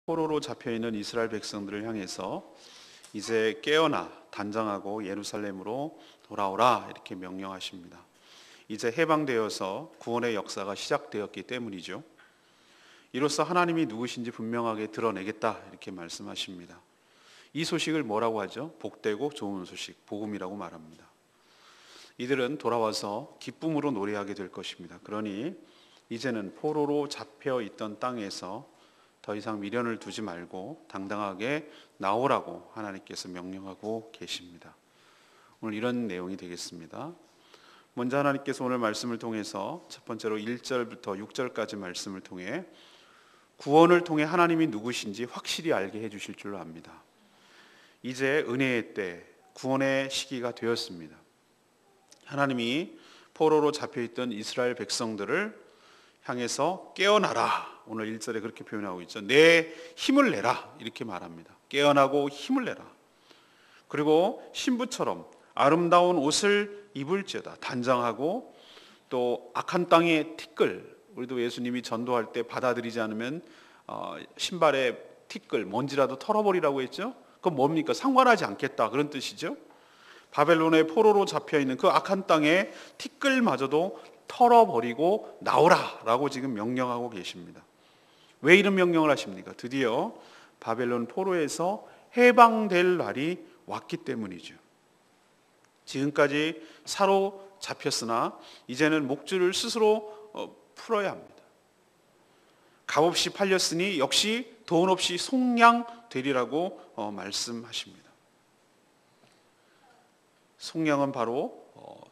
포로로 잡혀있는 이스라엘 백성들을 향해서 이제 깨어나 단장하고 예루살렘으로 돌아오라 이렇게 명령하십니다. 이제 해방되어서 구원의 역사가 시작되었기 때문이죠. 이로써 하나님이 누구신지 분명하게 드러내겠다 이렇게 말씀하십니다. 이 소식을 뭐라고 하죠? 복되고 좋은 소식, 복음이라고 말합니다. 이들은 돌아와서 기쁨으로 노래하게 될 것입니다. 그러니 이제는 포로로 잡혀 있던 땅에서 더 이상 미련을 두지 말고 당당하게 나오라고 하나님께서 명령하고 계십니다. 오늘 이런 내용이 되겠습니다. 먼저 하나님께서 오늘 말씀을 통해서 첫 번째로 1절부터 6절까지 말씀을 통해 구원을 통해 하나님이 누구신지 확실히 알게 해주실 줄로 압니다. 이제 은혜의 때, 구원의 시기가 되었습니다. 하나님이 포로로 잡혀있던 이스라엘 백성들을 향해서 깨어나라. 오늘 1절에 그렇게 표현하고 있죠. 내 힘을 내라 이렇게 말합니다. 깨어나고 힘을 내라. 그리고 신부처럼 아름다운 옷을 입을지어다. 단장하고 또 악한 땅의 티끌, 우리도 예수님이 전도할 때 받아들이지 않으면 신발에 티끌, 먼지라도 털어버리라고 했죠. 그건 뭡니까? 상관하지 않겠다 그런 뜻이죠. 바벨론의 포로로 잡혀있는 그 악한 땅의 티끌마저도 털어버리고 나오라라고 지금 명령하고 계십니다. 왜 이런 명령을 하십니까? 드디어 바벨론 포로에서 해방될 날이 왔기 때문이죠. 지금까지 사로잡혔으나 이제는 목줄을 스스로 풀어야 합니다. 값없이 팔렸으니 역시 돈 없이 속량되리라고 말씀하십니다. 속량은 바로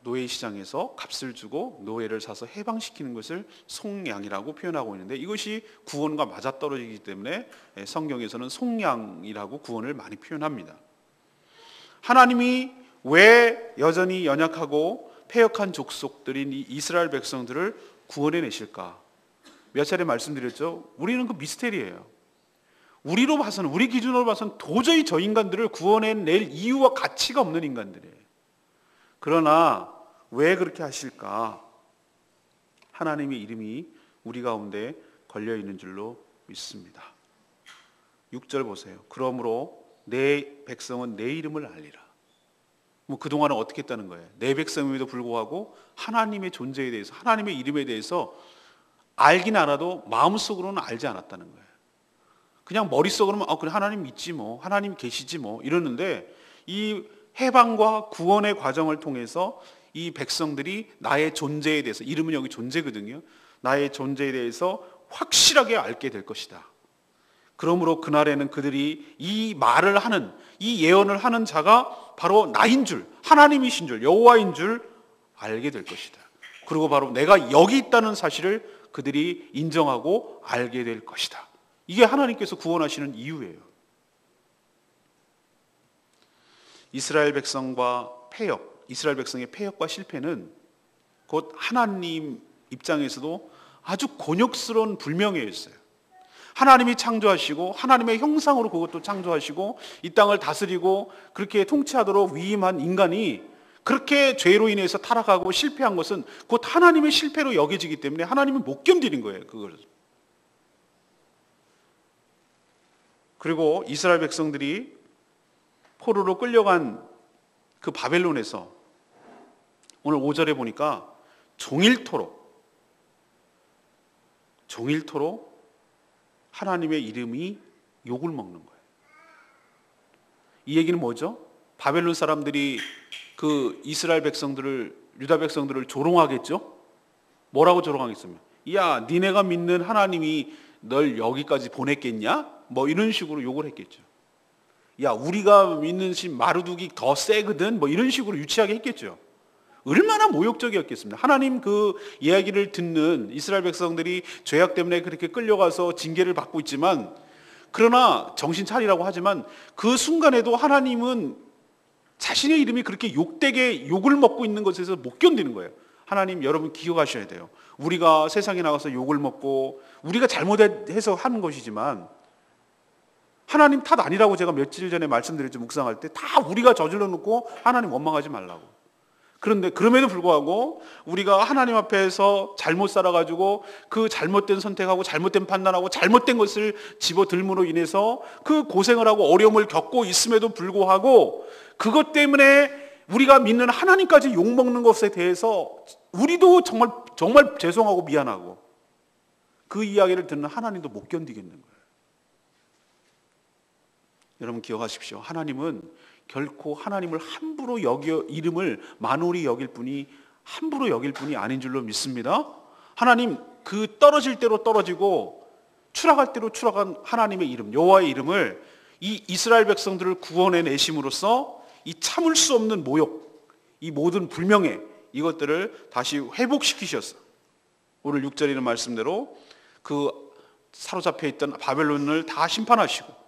노예 시장에서 값을 주고 노예를 사서 해방시키는 것을 속량이라고 표현하고 있는데 이것이 구원과 맞아떨어지기 때문에 성경에서는 속량이라고 구원을 많이 표현합니다. 하나님이 왜 여전히 연약하고 패역한 족속들인 이 이스라엘 백성들을 구원해내실까? 몇 차례 말씀드렸죠. 우리는 그 미스테리예요. 우리로 봐서는, 우리 기준으로 봐서는 도저히 저 인간들을 구원해낼 이유와 가치가 없는 인간들이에요. 그러나 왜 그렇게 하실까? 하나님의 이름이 우리 가운데 걸려있는 줄로 믿습니다. 6절 보세요. 그러므로 내 백성은 내 이름을 알리라. 그동안은 어떻게 했다는 거예요? 내 백성임에도 불구하고 하나님의 존재에 대해서, 하나님의 이름에 대해서 알긴 알아도 마음속으로는 알지 않았다는 거예요. 그냥 머릿속으로는 그래 하나님 있지 뭐, 하나님 계시지 뭐 이러는데 이 해방과 구원의 과정을 통해서 이 백성들이 나의 존재에 대해서, 이름은 여기 존재거든요. 나의 존재에 대해서 확실하게 알게 될 것이다. 그러므로 그날에는 그들이 이 말을 하는, 이 예언을 하는 자가 바로 나인 줄, 하나님이신 줄, 여호와인 줄 알게 될 것이다. 그리고 바로 내가 여기 있다는 사실을 그들이 인정하고 알게 될 것이다. 이게 하나님께서 구원하시는 이유예요. 이스라엘 백성과 패역, 이스라엘 백성의 패역과 실패는 곧 하나님 입장에서도 아주 곤욕스러운 불명예였어요. 하나님이 창조하시고 하나님의 형상으로 그것도 창조하시고 이 땅을 다스리고 그렇게 통치하도록 위임한 인간이 그렇게 죄로 인해서 타락하고 실패한 것은 곧 하나님의 실패로 여겨지기 때문에 하나님은 못 견디는 거예요. 그걸. 그리고 이스라엘 백성들이 포로로 끌려간 그 바벨론에서 오늘 5절에 보니까 종일토록 하나님의 이름이 욕을 먹는 거예요. 이 얘기는 뭐죠? 바벨론 사람들이 그 이스라엘 백성들을, 유다 백성들을 조롱하겠죠? 뭐라고 조롱하겠습니까? 야, 니네가 믿는 하나님이 널 여기까지 보냈겠냐? 뭐 이런 식으로 욕을 했겠죠. 야, 우리가 믿는 신 마르둑이 더 세거든? 뭐 이런 식으로 유치하게 했겠죠. 얼마나 모욕적이었겠습니다. 하나님 그 이야기를 듣는 이스라엘 백성들이 죄악 때문에 그렇게 끌려가서 징계를 받고 있지만, 그러나 정신 차리라고 하지만 그 순간에도 하나님은 자신의 이름이 그렇게 욕되게 욕을 먹고 있는 것에서 못 견디는 거예요. 하나님, 여러분 기억하셔야 돼요. 우리가 세상에 나가서 욕을 먹고 우리가 잘못해서 하는 것이지만 하나님 탓 아니라고 제가 며칠 전에 말씀드렸죠. 묵상할 때 다 우리가 저질러 놓고 하나님 원망하지 말라고. 그런데 그럼에도 불구하고 우리가 하나님 앞에서 잘못 살아가지고 그 잘못된 선택하고 잘못된 판단하고 잘못된 것을 집어들므로 인해서 그 고생을 하고 어려움을 겪고 있음에도 불구하고 그것 때문에 우리가 믿는 하나님까지 욕먹는 것에 대해서 우리도 정말 죄송하고 미안하고 그 이야기를 듣는 하나님도 못 견디겠는 거예요. 여러분 기억하십시오. 하나님은 결코 하나님을 함부로 이름을 만홀히 여길 뿐이 함부로 여길 뿐이 아닌 줄로 믿습니다. 하나님 그 떨어질 대로 떨어지고 추락할 대로 추락한 하나님의 이름, 여호와의 이름을 이 이스라엘 백성들을 구원해 내심으로써 이 참을 수 없는 모욕, 이 모든 불명예 이것들을 다시 회복시키셨어. 오늘 6절에 있는 말씀대로 그 사로잡혀 있던 바벨론을 다 심판하시고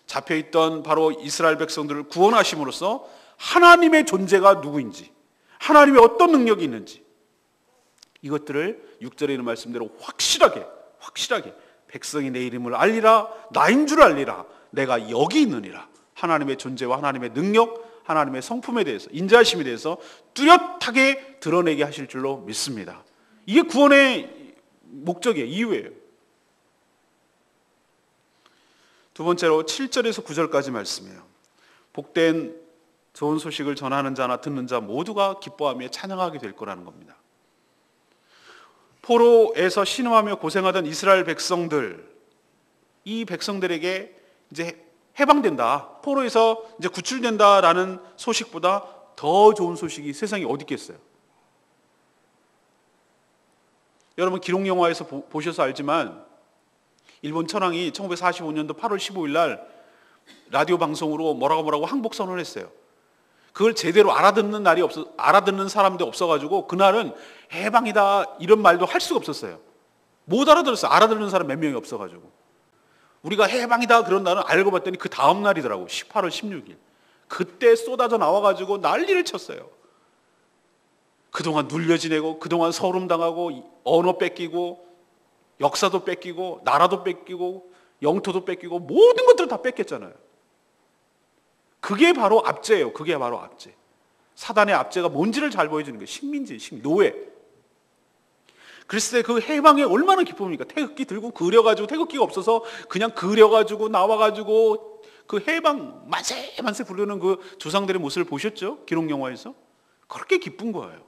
잡혀있던 바로 이스라엘 백성들을 구원하심으로써 하나님의 존재가 누구인지, 하나님의 어떤 능력이 있는지 이것들을 6절에 있는 말씀대로 확실하게 백성이 내 이름을 알리라, 나인 줄 알리라, 내가 여기 있느니라. 하나님의 존재와 하나님의 능력, 하나님의 성품에 대해서, 인자하심에 대해서 뚜렷하게 드러내게 하실 줄로 믿습니다. 이게 구원의 목적이에요. 이유예요. 두 번째로 7절에서 9절까지 말씀이에요. 복된 좋은 소식을 전하는 자나 듣는 자 모두가 기뻐하며 찬양하게 될 거라는 겁니다. 포로에서 신음하며 고생하던 이스라엘 백성들, 이 백성들에게 이제 해방된다, 포로에서 이제 구출된다라는 소식보다 더 좋은 소식이 세상에 어디 있겠어요? 여러분 기록 영화에서 보셔서 알지만 일본 천황이 1945년도 8월 15일 날 라디오 방송으로 뭐라고 항복 선언을 했어요. 그걸 제대로 알아듣는 사람도 없어가지고 그날은 해방이다 이런 말도 할 수가 없었어요. 못 알아들었어요. 알아듣는 사람 몇 명이 없어가지고. 우리가 해방이다 그런 날은 알고 봤더니 그 다음 날이더라고. 18월 16일. 그때 쏟아져 나와가지고 난리를 쳤어요. 그동안 눌려 지내고 그동안 서름당하고 언어 뺏기고 역사도 뺏기고 나라도 뺏기고 영토도 뺏기고 모든 것들을 다 뺏겼잖아요. 그게 바로 압제예요. 그게 바로 압제. 사단의 압제가 뭔지를 잘 보여주는 거예요. 식민지, 노예. 그랬을 때 그 해방에 얼마나 기쁩니까? 태극기 들고 그려가지고, 태극기가 없어서 그냥 그려가지고 나와가지고 그 해방 만세 부르는 그 조상들의 모습을 보셨죠? 기록 영화에서. 그렇게 기쁜 거예요.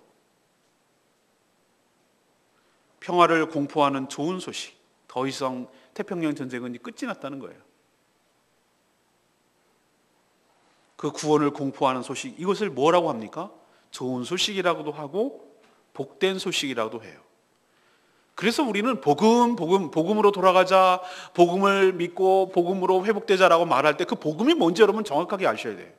평화를 공포하는 좋은 소식. 더 이상 태평양 전쟁은 끝이 났다는 거예요. 그 구원을 공포하는 소식, 이것을 뭐라고 합니까? 좋은 소식이라고도 하고 복된 소식이라고도 해요. 그래서 우리는 복음으로 돌아가자, 복음을 믿고 복음으로 회복되자라고 말할 때 그 복음이 뭔지 여러분 정확하게 아셔야 돼요.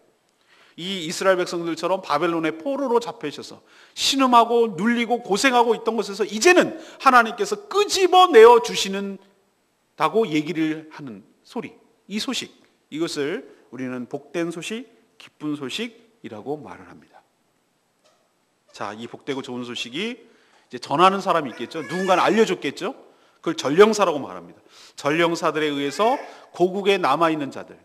이 이스라엘 백성들처럼 바벨론의 포로로 잡혀 있어서 신음하고 눌리고 고생하고 있던 것에서 이제는 하나님께서 끄집어내어 주시는다고 얘기를 하는 소리, 이 소식, 이것을 우리는 복된 소식, 기쁜 소식이라고 말을 합니다. 자, 이 복되고 좋은 소식이 이제 전하는 사람이 있겠죠. 누군가는 알려줬겠죠. 그걸 전령사라고 말합니다. 전령사들에 의해서 고국에 남아있는 자들,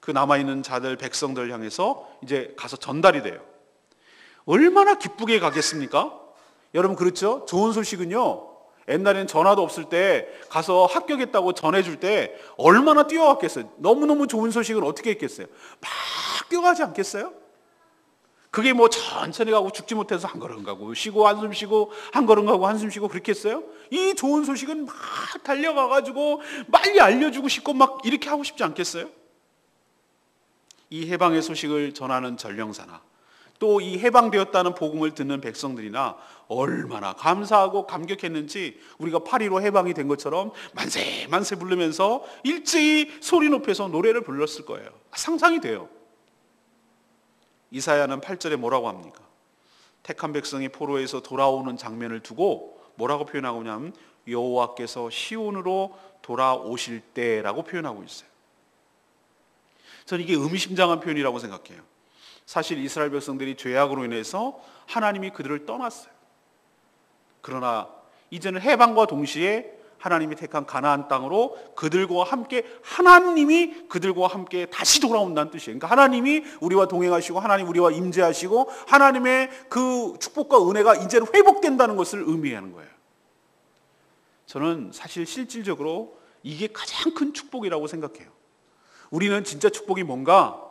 그 남아있는 자들, 백성들 향해서 이제 가서 전달이 돼요. 얼마나 기쁘게 가겠습니까? 여러분 그렇죠? 좋은 소식은요, 옛날에는 전화도 없을 때 가서 합격했다고 전해줄 때 얼마나 뛰어갔겠어요. 너무너무 좋은 소식은 어떻게 했겠어요? 막 뛰어가지 않겠어요? 그게 뭐 천천히 가고 죽지 못해서 한 걸음 가고 쉬고 한숨 쉬고 한 걸음 가고 한숨 쉬고 그렇겠어요? 이 좋은 소식은 막 달려가가지고 빨리 알려주고 싶고 막 이렇게 하고 싶지 않겠어요? 이 해방의 소식을 전하는 전령사나 또 이 해방되었다는 복음을 듣는 백성들이나 얼마나 감사하고 감격했는지 우리가 8.15 해방이 된 것처럼 만세 만세 부르면서 일제히 소리 높여서 노래를 불렀을 거예요. 상상이 돼요. 이사야는 8절에 뭐라고 합니까? 택한 백성이 포로에서 돌아오는 장면을 두고 뭐라고 표현하고 있냐면 여호와께서 시온으로 돌아오실 때라고 표현하고 있어요. 저는 이게 의미심장한 표현이라고 생각해요. 사실 이스라엘 백성들이 죄악으로 인해서 하나님이 그들을 떠났어요. 그러나 이제는 해방과 동시에 하나님이 택한 가나안 땅으로 그들과 함께 하나님이 그들과 함께 다시 돌아온다는 뜻이에요. 그러니까 하나님이 우리와 동행하시고 하나님 우리와 임재하시고 하나님의 그 축복과 은혜가 이제는 회복된다는 것을 의미하는 거예요. 저는 사실 실질적으로 이게 가장 큰 축복이라고 생각해요. 우리는 진짜 축복이 뭔가?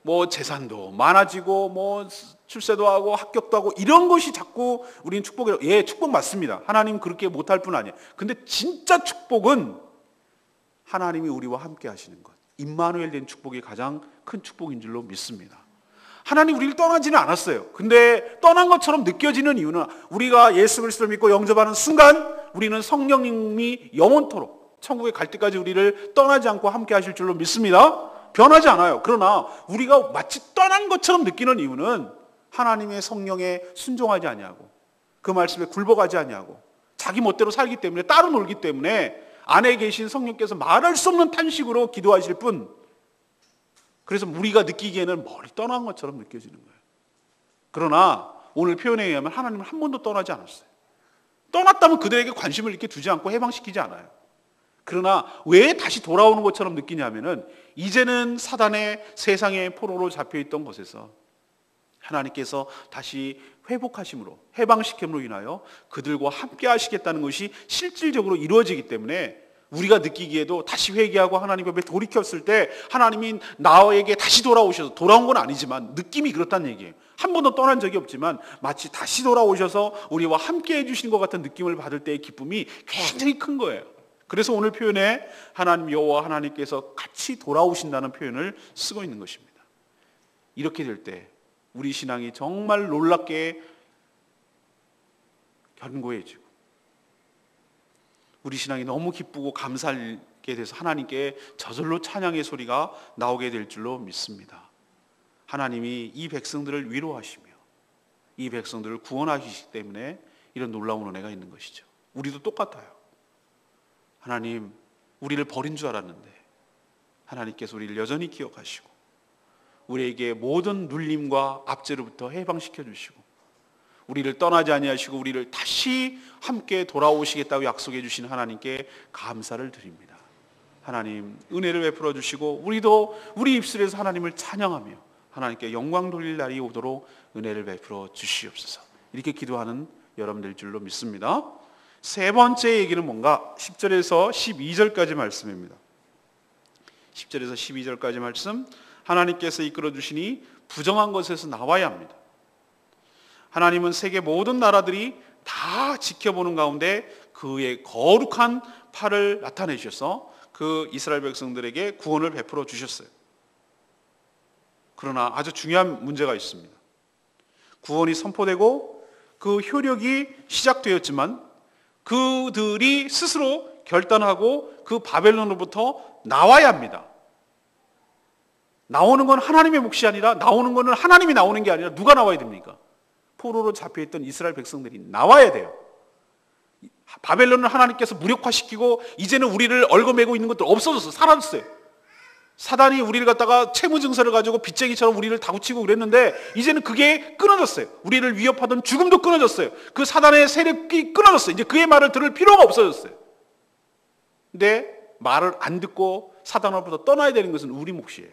뭐 재산도 많아지고 뭐 출세도 하고 합격도 하고 이런 것이 자꾸 우리는 축복이라고. 축복 맞습니다. 하나님 그렇게 못할 뿐 아니에요. 근데 진짜 축복은 하나님이 우리와 함께 하시는 것, 임마누엘 된 축복이 가장 큰 축복인 줄로 믿습니다. 하나님 우리를 떠나지는 않았어요. 근데 떠난 것처럼 느껴지는 이유는 우리가 예수 그리스도를 믿고 영접하는 순간 우리는 성령님이 영원토록 천국에 갈 때까지 우리를 떠나지 않고 함께 하실 줄로 믿습니다. 변하지 않아요. 그러나 우리가 마치 떠난 것처럼 느끼는 이유는 하나님의 성령에 순종하지 아니하고 그 말씀에 굴복하지 아니하고 자기 멋대로 살기 때문에 따로 놀기 때문에 안에 계신 성령께서 말할 수 없는 탄식으로 기도하실 뿐, 그래서 우리가 느끼기에는 멀리 떠난 것처럼 느껴지는 거예요. 그러나 오늘 표현에 의하면 하나님은 한 번도 떠나지 않았어요. 떠났다면 그들에게 관심을 이렇게 두지 않고 해방시키지 않아요. 그러나 왜 다시 돌아오는 것처럼 느끼냐면은 이제는 사단의 세상의 포로로 잡혀있던 곳에서 하나님께서 다시 회복하심으로 해방시킴으로 인하여 그들과 함께 하시겠다는 것이 실질적으로 이루어지기 때문에 우리가 느끼기에도 다시 회개하고 하나님 앞에 돌이켰을 때 하나님이 나에게 다시 돌아오셔서, 돌아온 건 아니지만 느낌이 그렇다는 얘기예요. 한 번도 떠난 적이 없지만 마치 다시 돌아오셔서 우리와 함께 해주신 것 같은 느낌을 받을 때의 기쁨이 굉장히 큰 거예요. 그래서 오늘 표현에 하나님 여호와 하나님께서 같이 돌아오신다는 표현을 쓰고 있는 것입니다. 이렇게 될 때 우리 신앙이 정말 놀랍게 견고해지고 우리 신앙이 너무 기쁘고 감사하게 돼서 하나님께 저절로 찬양의 소리가 나오게 될 줄로 믿습니다. 하나님이 이 백성들을 위로하시며 이 백성들을 구원하시기 때문에 이런 놀라운 은혜가 있는 것이죠. 우리도 똑같아요. 하나님, 우리를 버린 줄 알았는데 하나님께서 우리를 여전히 기억하시고 우리에게 모든 눌림과 압제로부터 해방시켜 주시고 우리를 떠나지 아니하시고 우리를 다시 함께 돌아오시겠다고 약속해 주신 하나님께 감사를 드립니다. 하나님 은혜를 베풀어 주시고 우리도 우리 입술에서 하나님을 찬양하며 하나님께 영광 돌릴 날이 오도록 은혜를 베풀어 주시옵소서. 이렇게 기도하는 여러분들 줄로 믿습니다. 세 번째 얘기는 뭔가? 10절에서 12절까지 말씀입니다. 10절에서 12절까지 말씀, 하나님께서 이끌어 주시니 부정한 것에서 나와야 합니다. 하나님은 세계 모든 나라들이 다 지켜보는 가운데 그의 거룩한 팔을 나타내 주셔서 그 이스라엘 백성들에게 구원을 베풀어 주셨어요. 그러나 아주 중요한 문제가 있습니다. 구원이 선포되고 그 효력이 시작되었지만 그들이 스스로 결단하고 그 바벨론으로부터 나와야 합니다. 나오는 건 하나님의 몫이 아니라, 나오는 거는 하나님이 나오는 게 아니라 누가 나와야 됩니까? 포로로 잡혀있던 이스라엘 백성들이 나와야 돼요. 바벨론을 하나님께서 무력화시키고 이제는 우리를 얽어매고 있는 것들 없어졌어. 사라졌어요. 사단이 우리를 갖다가 채무증서를 가지고 빚쟁이처럼 우리를 다구치고 그랬는데 이제는 그게 끊어졌어요. 우리를 위협하던 죽음도 끊어졌어요. 그 사단의 세력이 끊어졌어요. 이제 그의 말을 들을 필요가 없어졌어요. 근데 말을 안 듣고 사단으로부터 떠나야 되는 것은 우리 몫이에요.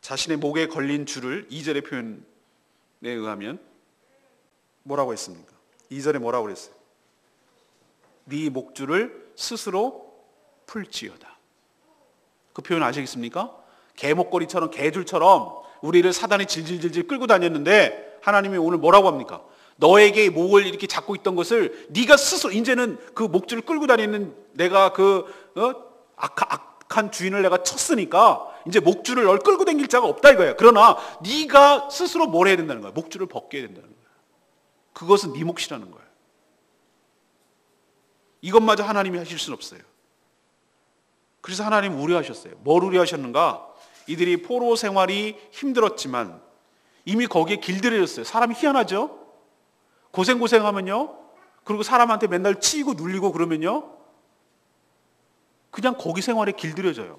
자신의 목에 걸린 줄을 2절의 표현에 의하면 뭐라고 했습니까? 2절에 뭐라고 그랬어요? 네 목줄을 스스로 풀지어다. 그 표현 아시겠습니까? 개목걸이처럼, 개줄처럼 우리를 사단이 질질질질 끌고 다녔는데 하나님이 오늘 뭐라고 합니까? 너에게 목을 이렇게 잡고 있던 것을 네가 스스로, 이제는 그 목줄을 끌고 다니는 내가 악한 주인을 내가 쳤으니까 이제 목줄을 널 끌고 다닐 자가 없다 이거야. 그러나 네가 스스로 뭘 해야 된다는 거야? 목줄을 벗겨야 된다는 거야. 그것은 네 몫이라는 거야. 이것마저 하나님이 하실 수는 없어요. 그래서 하나님 우려하셨어요. 뭘 우려하셨는가? 이들이 포로 생활이 힘들었지만 이미 거기에 길들여졌어요. 사람이 희한하죠? 고생하면요, 그리고 사람한테 맨날 치이고 눌리고 그러면요, 그냥 거기 생활에 길들여져요.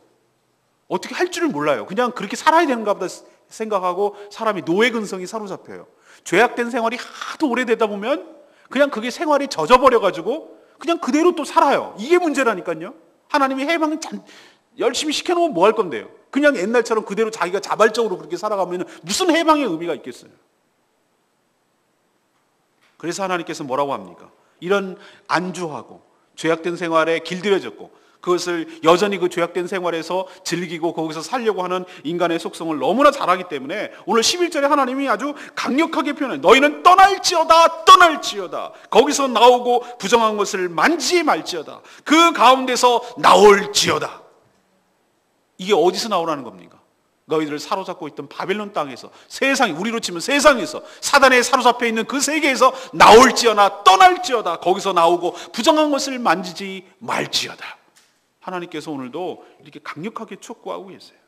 어떻게 할 줄을 몰라요. 그냥 그렇게 살아야 되는가 보다 생각하고 사람이 노예 근성이 사로잡혀요. 죄악된 생활이 하도 오래되다 보면 그냥 그게 생활이 젖어버려가지고 그냥 그대로 또 살아요. 이게 문제라니까요. 하나님이 해방 열심히 시켜놓으면 뭐 할 건데요. 그냥 옛날처럼 그대로 자기가 자발적으로 그렇게 살아가면 무슨 해방의 의미가 있겠어요. 그래서 하나님께서 뭐라고 합니까? 이런 안주하고 죄악된 생활에 길들여졌고 그것을 여전히 그 죄악된 생활에서 즐기고 거기서 살려고 하는 인간의 속성을 너무나 잘 알기 때문에 오늘 11절에 하나님이 아주 강력하게 표현해요. 너희는 떠날지어다 떠날지어다. 거기서 나오고 부정한 것을 만지지 말지어다. 그 가운데서 나올지어다. 이게 어디서 나오라는 겁니까? 너희들을 사로잡고 있던 바벨론 땅에서, 세상이, 우리로 치면 세상에서 사단에 사로잡혀 있는 그 세계에서 나올지어다 떠날지어다. 거기서 나오고 부정한 것을 만지지 말지어다. 하나님께서 오늘도 이렇게 강력하게 촉구하고 계세요.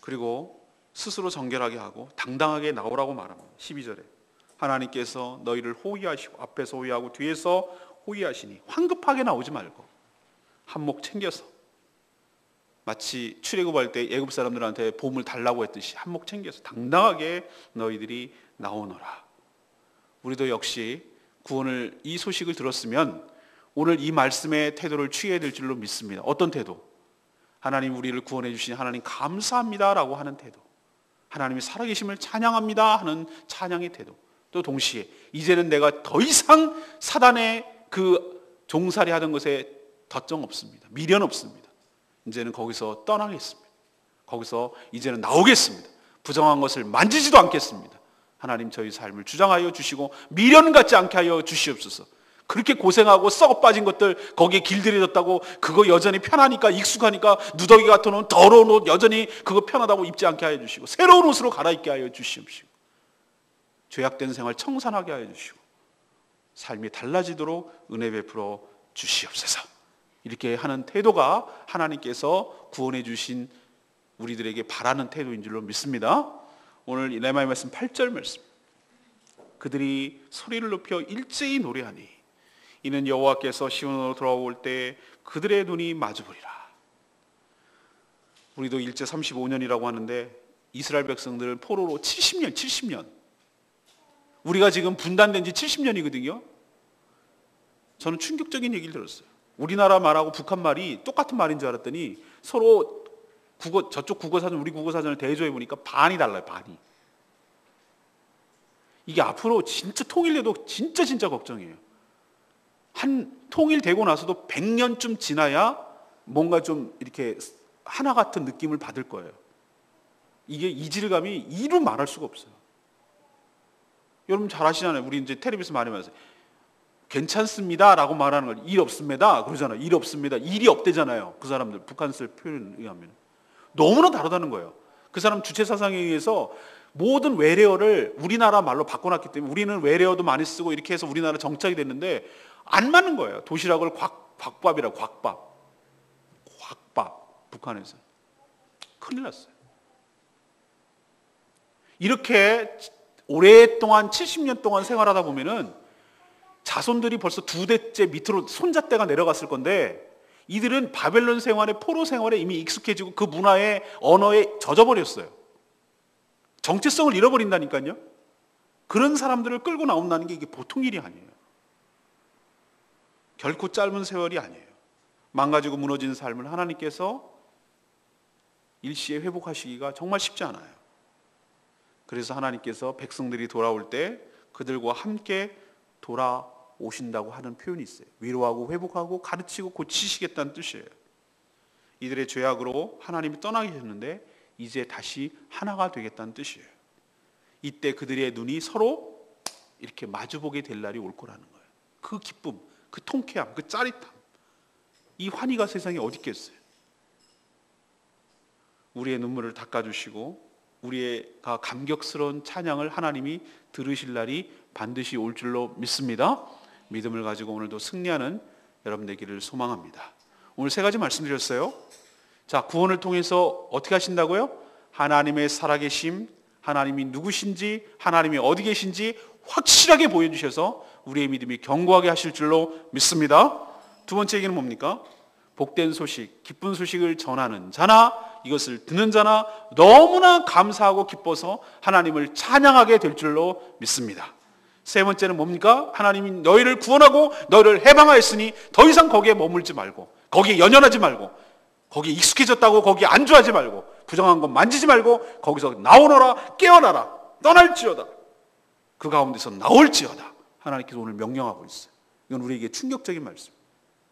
그리고 스스로 정결하게 하고 당당하게 나오라고 말합니다. 12절에 하나님께서 너희를 호위하시고 앞에서 호위하고 뒤에서 호위하시니 황급하게 나오지 말고 한몫 챙겨서 마치 출애굽할 때 애굽 사람들한테 보물 달라고 했듯이 한몫 챙겨서 당당하게 너희들이 나오너라. 우리도 역시 구원을 이 소식을 들었으면 오늘 이 말씀의 태도를 취해야 될 줄로 믿습니다. 어떤 태도? 하나님 우리를 구원해 주신 하나님 감사합니다라고 하는 태도. 하나님의 살아계심을 찬양합니다 하는 찬양의 태도. 또 동시에 이제는 내가 더 이상 사단의 그 종살이 하던 것에 덧정 없습니다. 미련 없습니다. 이제는 거기서 떠나겠습니다. 거기서 이제는 나오겠습니다. 부정한 것을 만지지도 않겠습니다. 하나님 저희 삶을 주장하여 주시고 미련 갖지 않게 하여 주시옵소서. 그렇게 고생하고 썩어 빠진 것들 거기에 길들여졌다고 그거 여전히 편하니까 익숙하니까 누더기 같은 옷 더러운 옷 여전히 그거 편하다고 입지 않게 하여 주시고 새로운 옷으로 갈아입게 하여 주시옵시고 죄악된 생활 청산하게 하여 주시고 삶이 달라지도록 은혜 베풀어 주시옵소서. 이렇게 하는 태도가 하나님께서 구원해 주신 우리들에게 바라는 태도인 줄로 믿습니다. 오늘 레마의 말씀 8절 말씀. 그들이 소리를 높여 일제히 노래하니 이는 여호와께서 시온으로 돌아올 때 그들의 눈이 마주보리라. 우리도 일제 35년이라고 하는데 이스라엘 백성들은 포로로 70년 우리가 지금 분단된 지 70년이거든요. 저는 충격적인 얘기를 들었어요. 우리나라 말하고 북한 말이 똑같은 말인 줄 알았더니 서로 저쪽 국어사전 우리 국어사전을 대조해 보니까 반이 달라요. 반이. 이게 앞으로 진짜 통일돼도 진짜 걱정이에요. 한 통일되고 나서도 100년쯤 지나야 뭔가 좀 이렇게 하나 같은 느낌을 받을 거예요. 이게 이질감이 이루 말할 수가 없어요. 여러분 잘 아시잖아요. 우리 이제 텔레비에서 많이 말해요. 괜찮습니다 라고 말하는 걸 일 없습니다 그러잖아요. 일 없습니다. 일이 없대잖아요. 그 사람들 북한 쓸 표현에 의하면 너무나 다르다는 거예요. 그 사람 주체 사상에 의해서 모든 외래어를 우리나라 말로 바꿔놨기 때문에 우리는 외래어도 많이 쓰고 이렇게 해서 우리나라 정착이 됐는데 안 맞는 거예요. 도시락을 곽밥이라고 곽밥 북한에서 큰일 났어요. 이렇게 오랫동안 70년 동안 생활하다 보면은 자손들이 벌써 2대째 밑으로 손자대가 내려갔을 건데 이들은 바벨론 생활에 포로 생활에 이미 익숙해지고 그 문화에 언어에 젖어버렸어요. 정체성을 잃어버린다니까요. 그런 사람들을 끌고 나온다는 게 이게 보통 일이 아니에요. 결코 짧은 세월이 아니에요. 망가지고 무너진 삶을 하나님께서 일시에 회복하시기가 정말 쉽지 않아요. 그래서 하나님께서 백성들이 돌아올 때 그들과 함께 돌아오신다고 하는 표현이 있어요. 위로하고 회복하고 가르치고 고치시겠다는 뜻이에요. 이들의 죄악으로 하나님이 떠나게 했는데 이제 다시 하나가 되겠다는 뜻이에요. 이때 그들의 눈이 서로 이렇게 마주보게 될 날이 올 거라는 거예요. 그 기쁨, 그 통쾌함, 그 짜릿함, 이 환희가 세상에 어디 있겠어요. 우리의 눈물을 닦아주시고 우리가 감격스러운 찬양을 하나님이 들으실 날이 반드시 올 줄로 믿습니다. 믿음을 가지고 오늘도 승리하는 여러분 되기를 소망합니다. 오늘 3가지 말씀드렸어요. 자, 구원을 통해서 어떻게 하신다고요? 하나님의 살아계심, 하나님이 누구신지, 하나님이 어디 계신지 확실하게 보여주셔서 우리의 믿음이 견고하게 하실 줄로 믿습니다. 두 번째 얘기는 뭡니까? 복된 소식, 기쁜 소식을 전하는 자나 이것을 듣는 자나 너무나 감사하고 기뻐서 하나님을 찬양하게 될 줄로 믿습니다. 세 번째는 뭡니까? 하나님이 너희를 구원하고 너희를 해방하였으니 더 이상 거기에 머물지 말고, 거기에 연연하지 말고, 거기에 익숙해졌다고 거기에 안주하지 말고, 부정한 것 만지지 말고 거기서 나오너라, 깨어나라, 떠날지어다, 그 가운데서 나올지어다. 하나님께서 오늘 명령하고 있어요. 이건 우리에게 충격적인 말씀.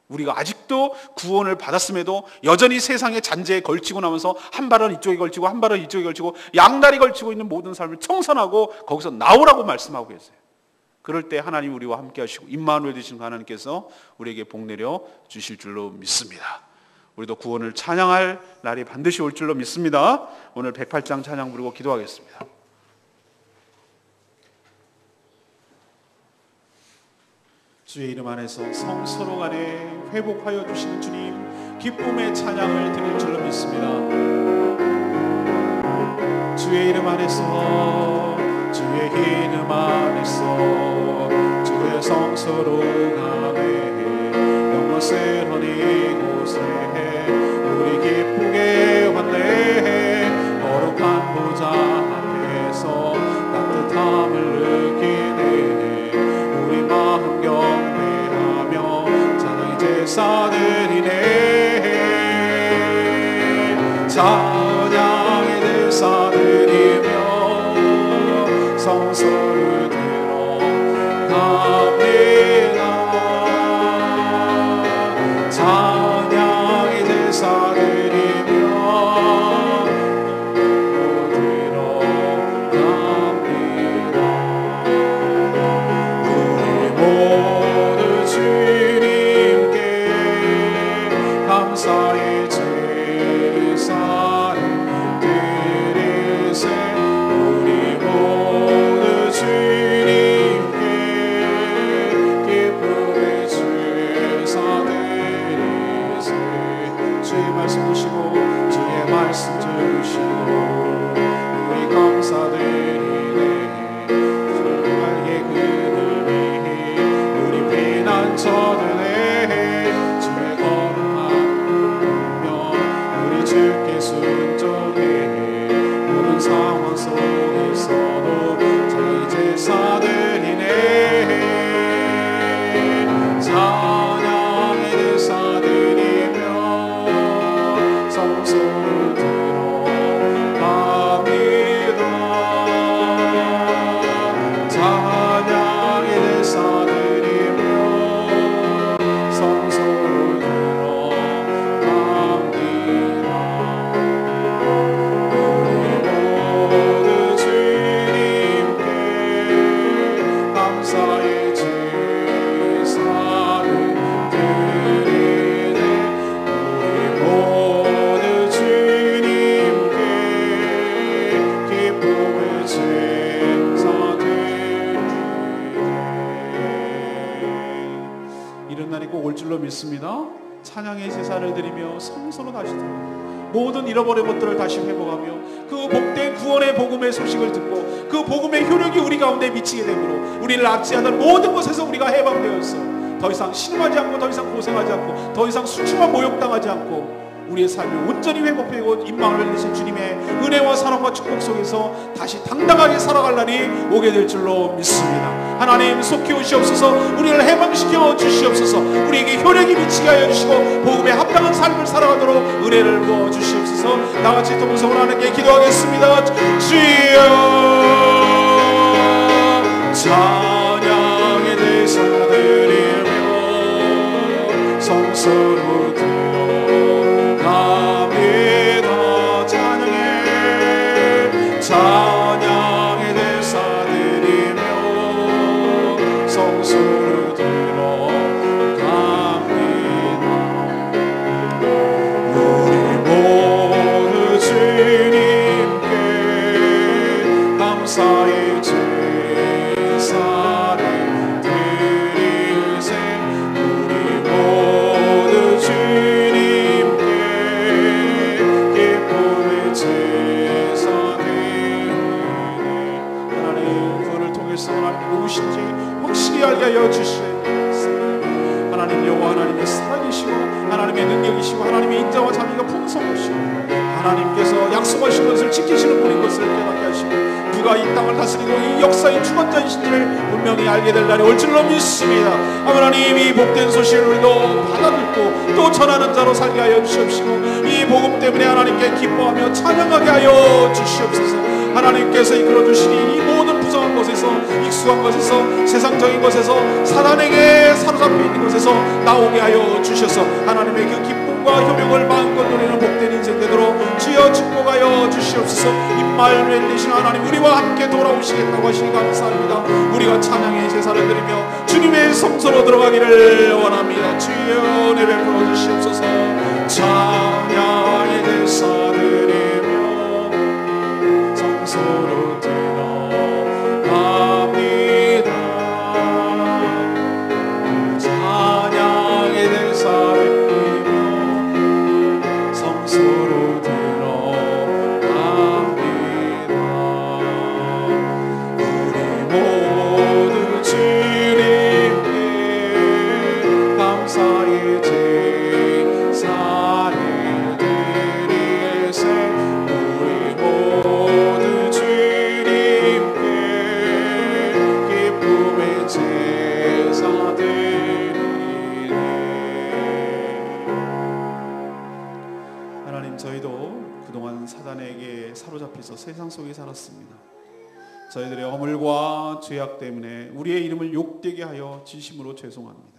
우리가 아직도 구원을 받았음에도 여전히 세상의 잔재에 걸치고 나면서 한 발은 이쪽에 걸치고 한 발은 이쪽에 걸치고 양다리 걸치고 있는 모든 삶을 청산하고 거기서 나오라고 말씀하고 계세요. 그럴 때 하나님 우리와 함께 하시고 임마누엘 되시는 하나님께서 우리에게 복 내려 주실 줄로 믿습니다. 우리도 구원을 찬양할 날이 반드시 올 줄로 믿습니다. 오늘 108장 찬양 부르고 기도하겠습니다. 주의 이름 안에서 성서로 간에 회복하여 주시는 주님, 기쁨의 찬양을 드릴 줄로 믿습니다. 주의 이름 안에서, 주의 이름 안에서, 주의 성서로 간에 영광스러운 이곳에 우리 기쁘게 왔네. 거룩한 보좌 앞에서 따뜻함을 느끼네. 우리 마음 경배하며 찬양의 제사드리네. 찬양의 제사드리며 성소를 들어갑니다. 찬양의 제사드리며 감사의 제사를 드리세. 우리 모두 주님께 기쁨의 제사 드리세. 주의 말씀 주시고 주의 말씀 주시고 우리 감사드리네. 정말의 그늘 위에 우리 피난처들네. 주께 순종해. 모든 상황 속에서도 찬양의 제사드리네. 찬양의 제사드리며 성소를 들어갑니다. 찬양의 제사드리며 성소를 올 줄로 믿습니다. 찬양의 제사를 드리며 성소로 다시 들어 모든 잃어버린 것들을 다시 회복하며 그 복된 구원의 복음의 소식을 듣고 그 복음의 효력이 우리 가운데 미치게 되므로 우리를 압제하던 모든 것에서 우리가 해방되었어. 더 이상 신음하지 않고, 더 이상 고생하지 않고, 더 이상 수치와 모욕당하지 않고 우리의 삶이 온전히 회복되고 임마누엘 되신 주님의 은혜와 사랑과 축복 속에서 다시 당당하게 살아갈 날이 오게 될 줄로 믿습니다. 하나님 속히 오시옵소서. 우리를 해방시켜 주시옵소서. 우리에게 효력이 미치게 하여 주시고 복음에 합당한 삶을 살아가도록 은혜를 부어 주시옵소서. 나같이 동성을 하나님께 기도하겠습니다. 주여 찬양의 제사 드리며 성소로 갑니다. 찬양의 제사 드리며 성소로 들어갑니다. 우리 모두 주님께 감사의 제사를 드리세. 우리 모두 주님께 기쁨의 제사 드리네. 하나님, 그를 통해서 하나님 누구신지 확실히 알게 하여 주시옵소서. 하나님 여호와 하나님의 살아계시고 하나님의 능력이시고 하나님의 인자와 자비가 풍성하시고 하나님께서 약속하신 것을 지키시는 분인 것을 깨닫게 하시고 누가 이 땅을 다스리고 이 역사의 주관자이신지를 분명히 알게 될 날이 올 줄로 믿습니다. 하나님 이 복된 소식을 우리도 받아듣고 또 전하는 자로 살게 하여 주시옵시고 이 복음 때문에 하나님께 기뻐하며 찬양하게 하여 주시옵소서. 하나님께서 이끌어 주시니 이 모든 부정한 것에서 익숙한 것에서 세상적인 것에서 사단에게 사로잡혀 있는 것에서 나오게 하여 주셔서 하나님의 그 기쁨과 효명을 마음껏 누리는 복된 인생 되도록 주여 축복하여 주시옵소서. 임마누엘 되신 하나님 우리와 함께 돌아오시겠다고 하시니 감사합니다. 우리가 찬양의 제사를 드리며 주님의 성소로 들어가기를 원합니다. 주여 은혜 베풀어 주시옵소서. 찬양의 제사 드리며 성소로 들어갑니다. 찬양의 제사 드리며 성소로 들어갑니다. 우리 모두 주님께 감사의 제사를 드리세. 우리 모두 주님께 기쁨의 제사 드리네. 하나님 저희도 그동안 사단에게 사로잡혀서 세상 속에 살았습니다. 저희들의 허물과 죄악 때문에 우리의 이름을 욕되게 하여 진심으로 죄송합니다.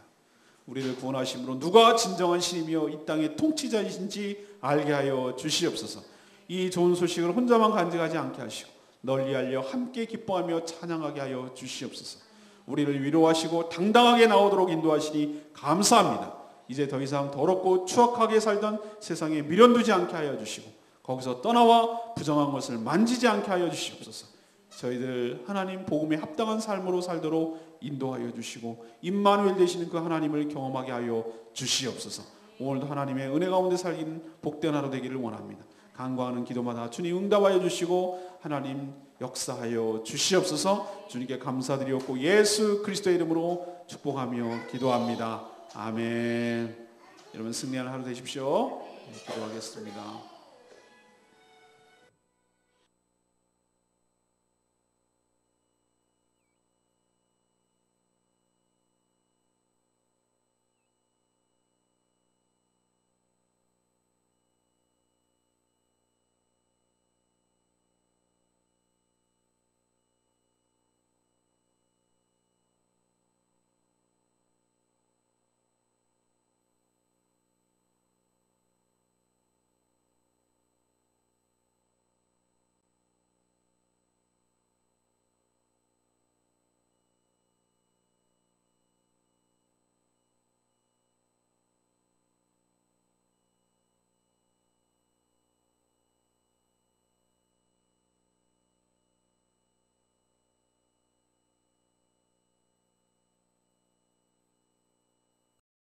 우리를 구원하심으로 누가 진정한 신이며 이 땅의 통치자이신지 알게 하여 주시옵소서. 이 좋은 소식을 혼자만 간직하지 않게 하시고 널리 알려 함께 기뻐하며 찬양하게 하여 주시옵소서. 우리를 위로하시고 당당하게 나오도록 인도하시니 감사합니다. 이제 더 이상 더럽고 추악하게 살던 세상에 미련두지 않게 하여 주시고 거기서 떠나와 부정한 것을 만지지 않게 하여 주시옵소서. 저희들 하나님 복음에 합당한 삶으로 살도록 인도하여 주시고 임마누엘 되시는 그 하나님을 경험하게 하여 주시옵소서. 오늘도 하나님의 은혜 가운데 살기는 복된 하루 되기를 원합니다. 간구하는 기도마다 주님 응답하여 주시고 하나님 역사하여 주시옵소서. 주님께 감사드리옵고 예수 그리스도의 이름으로 축복하며 기도합니다. 아멘. 여러분 승리하는 하루 되십시오. 기도하겠습니다.